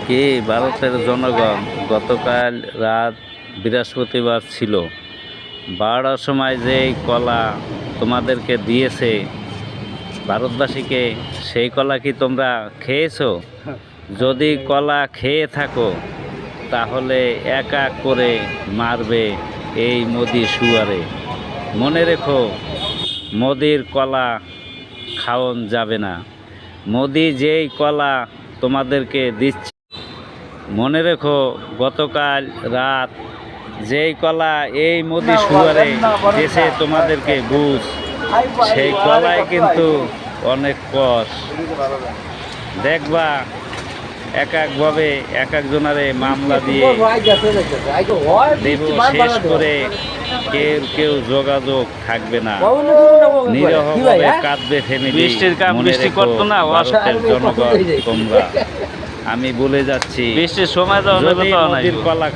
কি ভারতের জনগণ, গতকাল রাত বৃহস্পতিবার ছিল, 12টার সময় যে কলা তোমাদেরকে দিয়েছে ভারতবাসীকে, সেই কলা কি তোমরা খেয়েছো? যদি কলা খেয়ে থাকো তাহলে এক এক করে মারবে এই মোদি শুয়ারে। মনে রেখো, মোদির কলা খাওয়ান যাবে না। মোদি যেই কলা তোমাদেরকে দিচ্ছে, মনে রেখো গতকাল রাত যেই কলা এই মোদি শুয়ারে দেশে তোমাদেরকে বুঝ, সেই কলায় কিন্তু অনেক কষ। দেখবা এক একভাবে এক একজনারে মামলা দিয়ে দেব, শেষ করে কেউ কেউ যোগাযোগ থাকবে না, নিরহভাবে কাঁদবে ফ্যামিলি। মনে রেখো ভারতের জনগণ তোমরা, আমি বলে যাচ্ছি, বৃষ্টির সময় যদি মোদির কলা